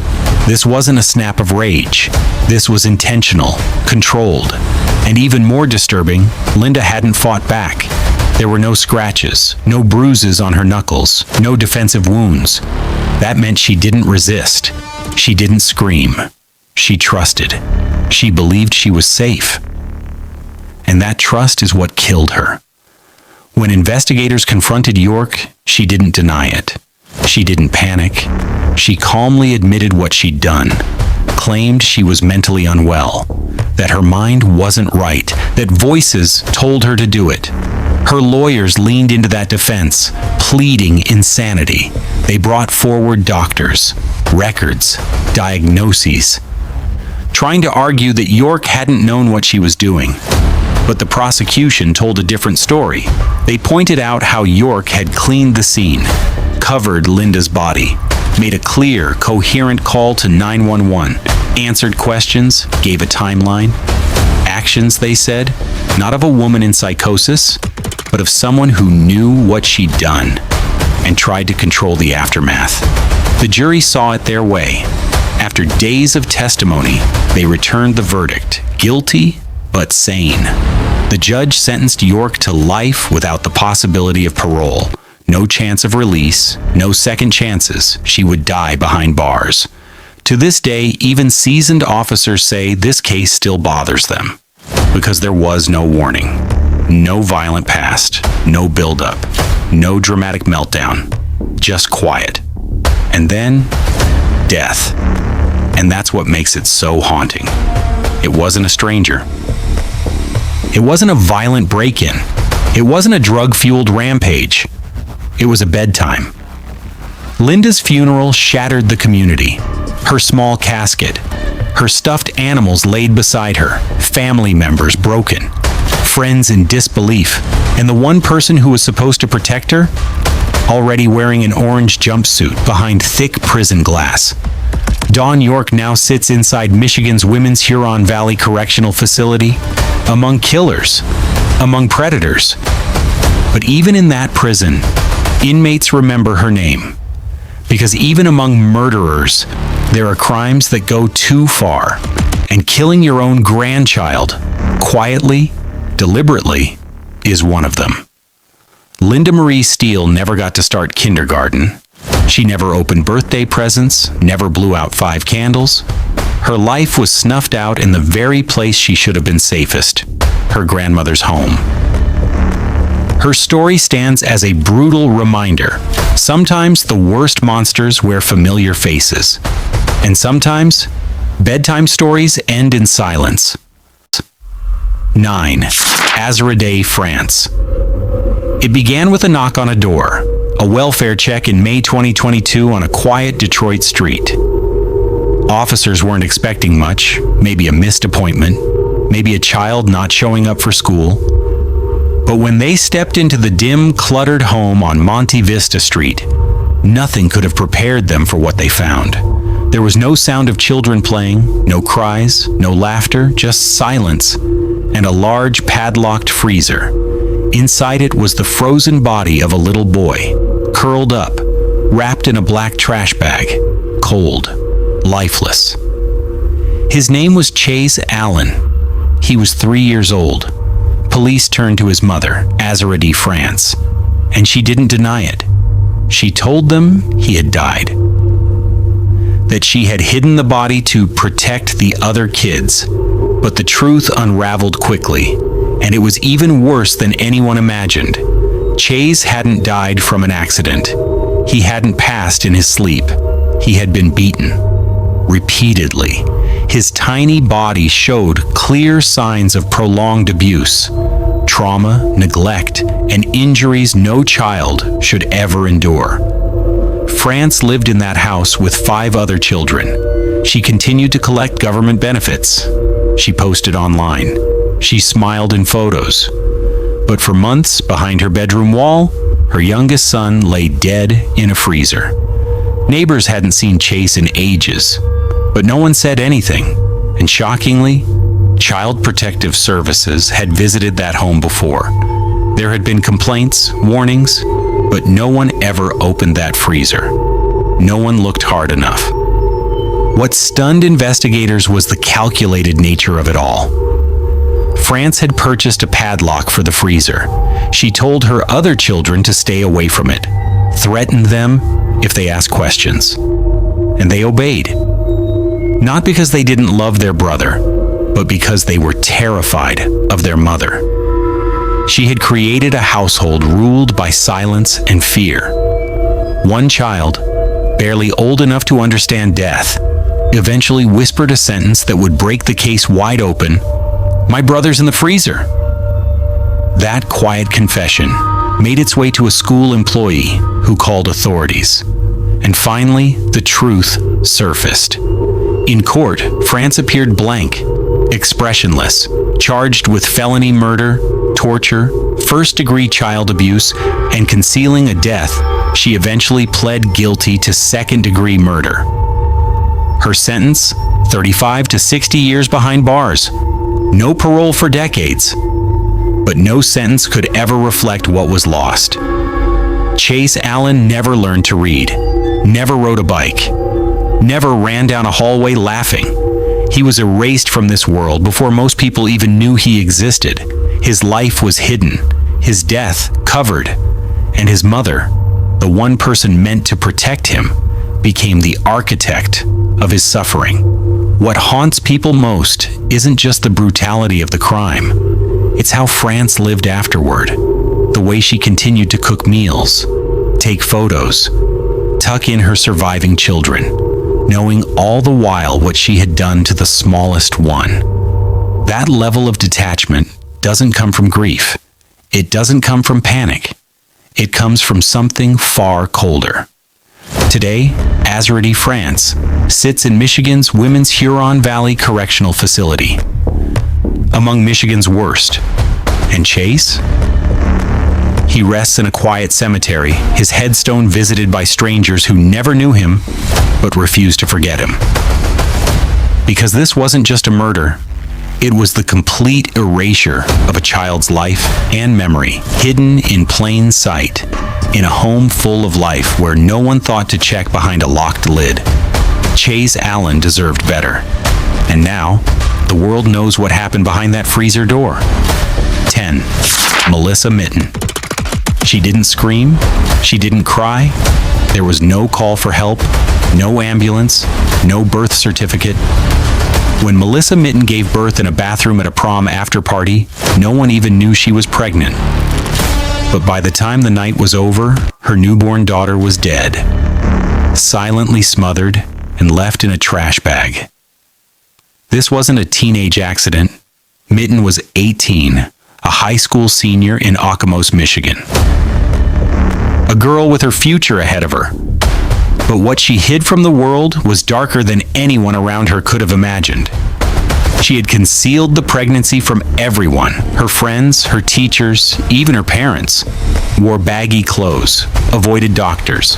This wasn't a snap of rage. This was intentional, controlled. And even more disturbing, Linda hadn't fought back. There were no scratches, no bruises on her knuckles, no defensive wounds. That meant she didn't resist. She didn't scream. She trusted. She believed she was safe. And that trust is what killed her. When investigators confronted Yorke, she didn't deny it. She didn't panic. She calmly admitted what she'd done, claimed she was mentally unwell, that her mind wasn't right, that voices told her to do it. Her lawyers leaned into that defense, pleading insanity. They brought forward doctors, records, diagnoses, trying to argue that Yorke hadn't known what she was doing. But the prosecution told a different story. They pointed out how Yorke had cleaned the scene, covered Linda's body, made a clear, coherent call to 911, answered questions, gave a timeline. Actions, they said, not of a woman in psychosis, but of someone who knew what she'd done and tried to control the aftermath. The jury saw it their way. After days of testimony, they returned the verdict, guilty but sane. The judge sentenced Yorke to life without the possibility of parole. No chance of release, no second chances. She would die behind bars. To this day, even seasoned officers say this case still bothers them because there was no warning, no violent past, no buildup, no dramatic meltdown, just quiet. And then, death. And that's what makes it so haunting. It wasn't a stranger. It wasn't a violent break-in. It wasn't a drug-fueled rampage. It was a bedtime. Linda's funeral shattered the community. Her small casket, her stuffed animals laid beside her, family members broken, friends in disbelief, and the one person who was supposed to protect her, already wearing an orange jumpsuit behind thick prison glass. Dawn Yorke now sits inside Michigan's Women's Huron Valley Correctional Facility, among killers, among predators. But even in that prison, inmates remember her name. Because even among murderers, there are crimes that go too far, and killing your own grandchild, quietly, deliberately, is one of them. Linda Marie Steele never got to start kindergarten. She never opened birthday presents, never blew out 5 candles. Her life was snuffed out in the very place she should have been safest, her grandmother's home. Her story stands as a brutal reminder. Sometimes the worst monsters wear familiar faces. And sometimes, bedtime stories end in silence. 9. Azuradee France. It began with a knock on a door, a welfare check in May 2022 on a quiet Detroit street. Officers weren't expecting much, maybe a missed appointment, maybe a child not showing up for school. But when they stepped into the dim, cluttered home on Monte Vista Street, nothing could have prepared them for what they found. There was no sound of children playing, no cries, no laughter, just silence, and a large padlocked freezer. Inside it was the frozen body of a little boy, curled up, wrapped in a black trash bag, cold, lifeless. His name was Chase Allen. He was 3 years old. Police turned to his mother, Azuradee France, and she didn't deny it. She told them he had died. That she had hidden the body to protect the other kids. But the truth unraveled quickly, and it was even worse than anyone imagined. Chase hadn't died from an accident. He hadn't passed in his sleep. He had been beaten. Repeatedly. His tiny body showed clear signs of prolonged abuse, trauma, neglect, and injuries no child should ever endure. France lived in that house with 5 other children. She continued to collect government benefits. She posted online. She smiled in photos. But for months, behind her bedroom wall, her youngest son lay dead in a freezer. Neighbors hadn't seen Chase in ages, but no one said anything. And shockingly, Child Protective Services had visited that home before. There had been complaints, warnings, but no one ever opened that freezer. No one looked hard enough. What stunned investigators was the calculated nature of it all. France had purchased a padlock for the freezer. She told her other children to stay away from it, threatened them if they asked questions. And they obeyed. Not because they didn't love their brother, but because they were terrified of their mother. She had created a household ruled by silence and fear. One child, barely old enough to understand death, eventually whispered a sentence that would break the case wide open. "My brother's in the freezer." That quiet confession made its way to a school employee who called authorities. And finally, the truth surfaced. In court, France appeared blank, expressionless, charged with felony murder, torture, first-degree child abuse, and concealing a death. She eventually pled guilty to second-degree murder. Her sentence, 35 to 60 years behind bars. No parole for decades. But no sentence could ever reflect what was lost. Chase Allen never learned to read, never rode a bike, never ran down a hallway laughing. He was erased from this world before most people even knew he existed. His life was hidden, his death covered, and his mother, the one person meant to protect him, became the architect of his suffering. What haunts people most isn't just the brutality of the crime. It's how France lived afterward, the way she continued to cook meals, take photos, tuck in her surviving children, knowing all the while what she had done to the smallest one. That level of detachment doesn't come from grief. It doesn't come from panic. It comes from something far colder. Today, Azuradee France sits in Michigan's Women's Huron Valley Correctional Facility, among Michigan's worst. And Chase? He rests in a quiet cemetery, his headstone visited by strangers who never knew him, but refused to forget him. Because this wasn't just a murder, it was the complete erasure of a child's life and memory, hidden in plain sight, in a home full of life where no one thought to check behind a locked lid. Chase Allen deserved better. And now, the world knows what happened behind that freezer door. 10. Melissa Mitin. She didn't scream. She didn't cry. There was no call for help, no ambulance, no birth certificate. When Melissa Mitin gave birth in a bathroom at a prom after party, no one even knew she was pregnant. But by the time the night was over, her newborn daughter was dead, silently smothered and left in a trash bag. This wasn't a teenage accident. Mitin was 18, a high school senior in Okemos, Michigan. A girl with her future ahead of her. But what she hid from the world was darker than anyone around her could have imagined. She had concealed the pregnancy from everyone, her friends, her teachers, even her parents. Wore baggy clothes, avoided doctors.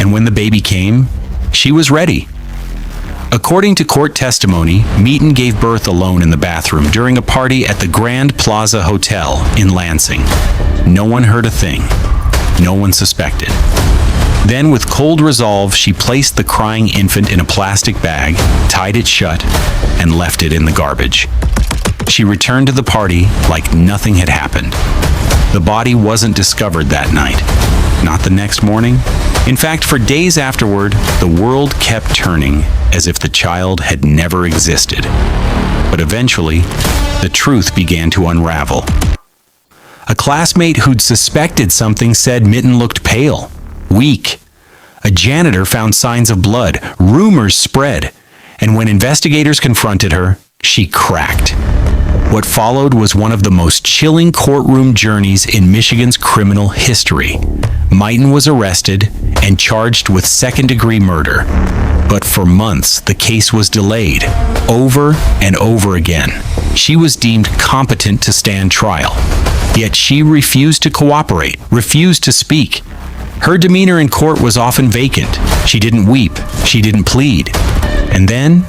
And when the baby came, she was ready. According to court testimony, Mitin gave birth alone in the bathroom during a party at the Grand Plaza Hotel in Lansing. No one heard a thing. No one suspected. Then, with cold resolve, she placed the crying infant in a plastic bag, tied it shut, and left it in the garbage. She returned to the party like nothing had happened. The body wasn't discovered that night. Not the next morning. In fact, for days afterward, the world kept turning as if the child had never existed. But eventually, the truth began to unravel. A classmate who'd suspected something said Mitin looked pale, weak. A janitor found signs of blood. Rumors spread. And when investigators confronted her, she cracked. What followed was one of the most chilling courtroom journeys in Michigan's criminal history. Mitin was arrested and charged with second-degree murder. But for months, the case was delayed, over and over again. She was deemed competent to stand trial. Yet she refused to cooperate, refused to speak. Her demeanor in court was often vacant. She didn't weep. She didn't plead. And then,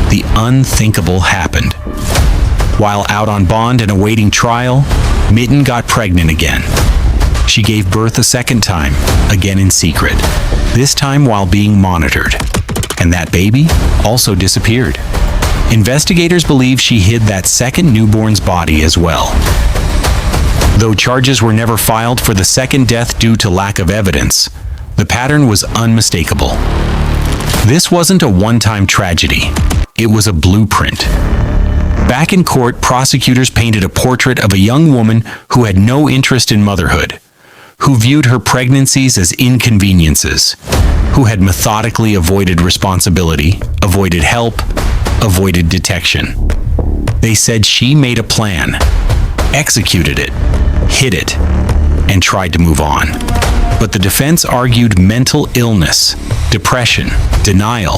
the unthinkable happened. While out on bond and awaiting trial, Mitin got pregnant again. She gave birth a second time, again in secret, this time while being monitored. And that baby also disappeared. Investigators believe she hid that second newborn's body as well. Though charges were never filed for the second death due to lack of evidence, the pattern was unmistakable. This wasn't a one-time tragedy. It was a blueprint. Back in court, prosecutors painted a portrait of a young woman who had no interest in motherhood, who viewed her pregnancies as inconveniences, who had methodically avoided responsibility, avoided help, avoided detection. They said she made a plan, executed it, hid it, and tried to move on. But the defense argued mental illness, depression, denial.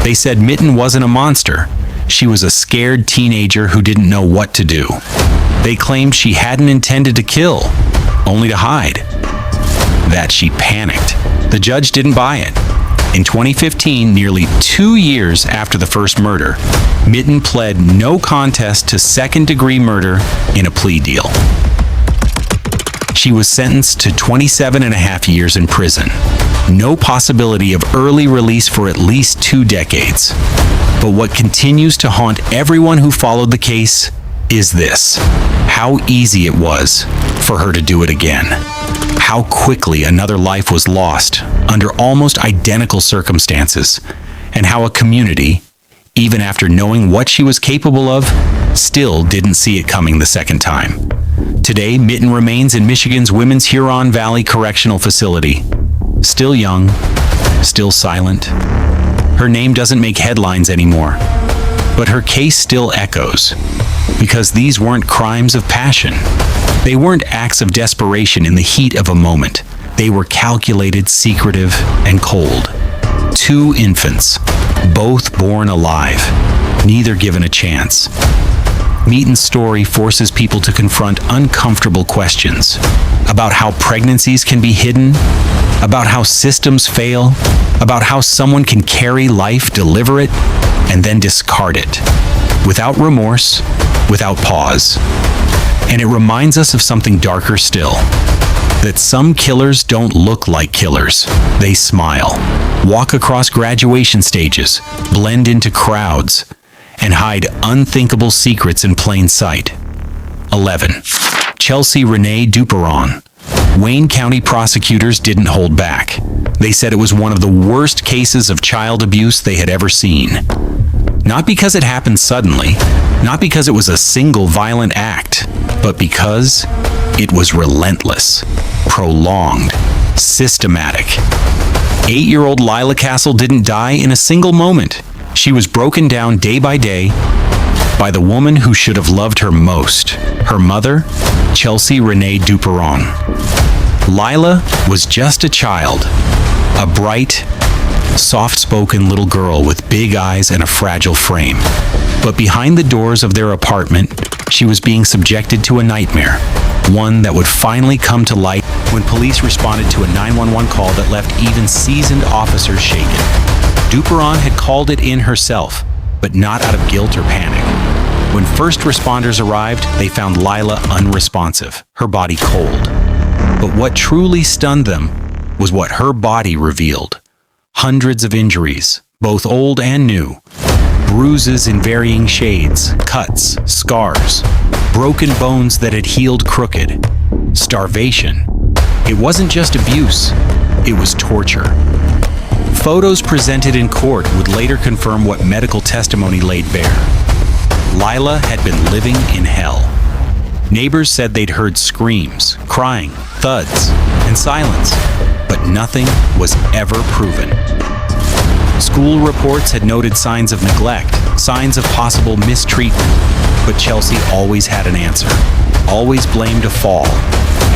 They said Mitin wasn't a monster. She was a scared teenager who didn't know what to do. They claimed she hadn't intended to kill, only to hide. That she panicked. The judge didn't buy it. In 2015, nearly 2 years after the first murder, Mitin pled no contest to second-degree murder in a plea deal. She was sentenced to 27 and a half years in prison. No possibility of early release for at least 2 decades. But what continues to haunt everyone who followed the case is this: how easy it was for her to do it again. How quickly another life was lost under almost identical circumstances, and how a community, even after knowing what she was capable of, still didn't see it coming the second time. Today, Mitin remains in Michigan's Women's Huron Valley Correctional Facility. Still young, still silent. Her name doesn't make headlines anymore, but her case still echoes, because these weren't crimes of passion. They weren't acts of desperation in the heat of a moment. They were calculated, secretive, and cold. 2 infants, both born alive, neither given a chance. Mitin's story forces people to confront uncomfortable questions about how pregnancies can be hidden, about how systems fail, about how someone can carry life, deliver it, and then discard it, without remorse, without pause. And it reminds us of something darker still, that some killers don't look like killers. They smile, walk across graduation stages, blend into crowds, and hide unthinkable secrets in plain sight. 11. Chelsea Renee Duperon. Wayne County prosecutors didn't hold back. They said it was one of the worst cases of child abuse they had ever seen. Not because it happened suddenly, not because it was a single violent act, but because it was relentless, prolonged, systematic. 8-year-old Lila Castle didn't die in a single moment. She was broken down day by day by the woman who should have loved her most, her mother, Chelsea Renee Duperon. Lila was just a child, a bright, soft-spoken little girl with big eyes and a fragile frame. But behind the doors of their apartment, she was being subjected to a nightmare, one that would finally come to light when police responded to a 911 call that left even seasoned officers shaken. Duperon had called it in herself, but not out of guilt or panic. When first responders arrived, they found Lila unresponsive, her body cold. But what truly stunned them was what her body revealed. Hundreds of injuries, both old and new. Bruises in varying shades, cuts, scars, broken bones that had healed crooked. Starvation. It wasn't just abuse, it was torture. Photos presented in court would later confirm what medical testimony laid bare. Lila had been living in hell. Neighbors said they'd heard screams, crying, thuds, and silence, but nothing was ever proven. School reports had noted signs of neglect, signs of possible mistreatment, but Chelsea always had an answer, always blamed a fall,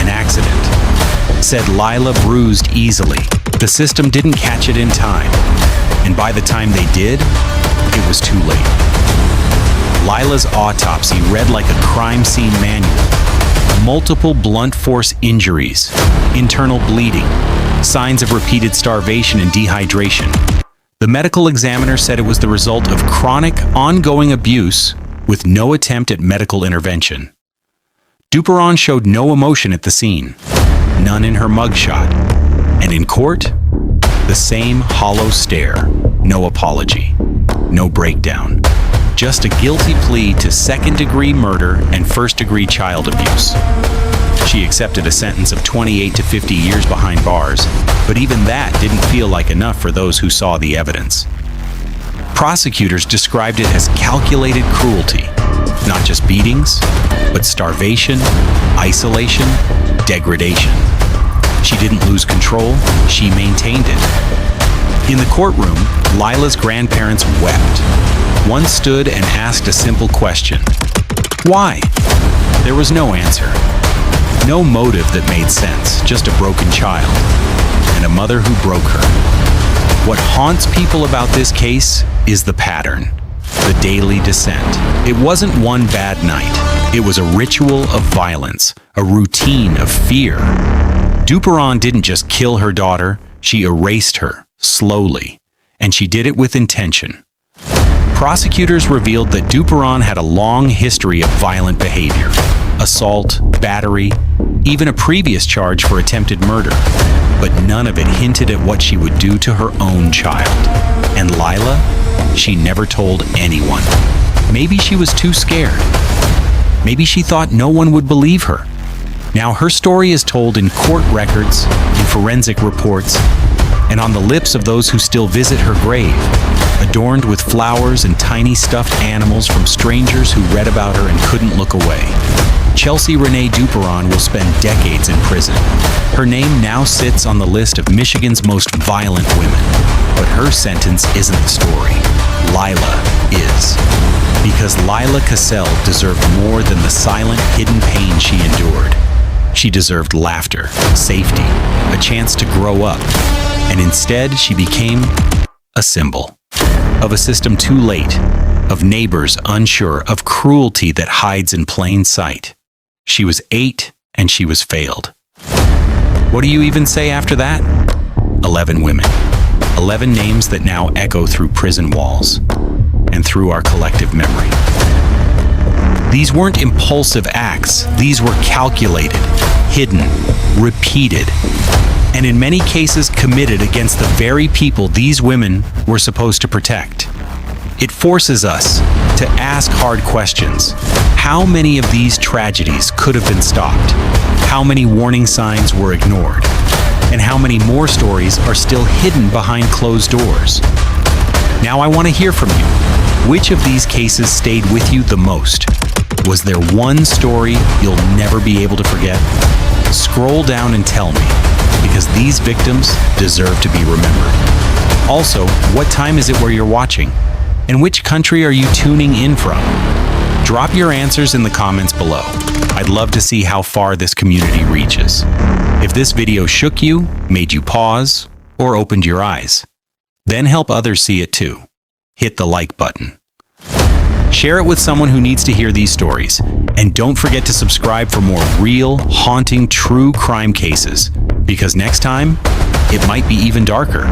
an accident. Said Lila bruised easily. The system didn't catch it in time, and by the time they did, it was too late. Lila's autopsy read like a crime scene manual. Multiple blunt force injuries, internal bleeding, signs of repeated starvation and dehydration. The medical examiner said it was the result of chronic, ongoing abuse with no attempt at medical intervention. Duperon showed no emotion at the scene, none in her mugshot, and in court, the same hollow stare, no apology, no breakdown. Just a guilty plea to second-degree murder and first-degree child abuse. She accepted a sentence of 28 to 50 years behind bars, but even that didn't feel like enough for those who saw the evidence. Prosecutors described it as calculated cruelty, not just beatings, but starvation, isolation, degradation. She didn't lose control, she maintained it. In the courtroom, Lila's grandparents wept. One stood and asked a simple question. Why? There was no answer. No motive that made sense, just a broken child. And a mother who broke her. What haunts people about this case is the pattern. The daily descent. It wasn't one bad night. It was a ritual of violence, a routine of fear. Duperon didn't just kill her daughter, she erased her, slowly. And she did it with intention. Prosecutors revealed that Duperon had a long history of violent behavior. Assault, battery, even a previous charge for attempted murder. But none of it hinted at what she would do to her own child. And Lila? She never told anyone. Maybe she was too scared. Maybe she thought no one would believe her. Now her story is told in court records, in forensic reports, and on the lips of those who still visit her grave, adorned with flowers and tiny stuffed animals from strangers who read about her and couldn't look away. Chelsea Renee Duperon will spend decades in prison. Her name now sits on the list of Michigan's most violent women. But her sentence isn't the story. Lila is. Because Lila Cassell deserved more than the silent, hidden pain she endured. She deserved laughter, safety, a chance to grow up. And instead, she became a symbol of a system too late, of neighbors unsure, of cruelty that hides in plain sight. She was 8 and she was failed. What do you even say after that? 11 women. 11 names that now echo through prison walls and through our collective memory. These weren't impulsive acts. These were calculated, hidden, repeated, and in many cases committed against the very people these women were supposed to protect. It forces us to ask hard questions. How many of these tragedies could have been stopped? How many warning signs were ignored? And how many more stories are still hidden behind closed doors? Now I want to hear from you. Which of these cases stayed with you the most? Was there one story you'll never be able to forget? Scroll down and tell me, because these victims deserve to be remembered. Also, what time is it where you're watching? And which country are you tuning in from? Drop your answers in the comments below. I'd love to see how far this community reaches. If this video shook you, made you pause, or opened your eyes, then help others see it too. Hit the like button. Share it with someone who needs to hear these stories. And don't forget to subscribe for more real, haunting, true crime cases. Because next time, it might be even darker.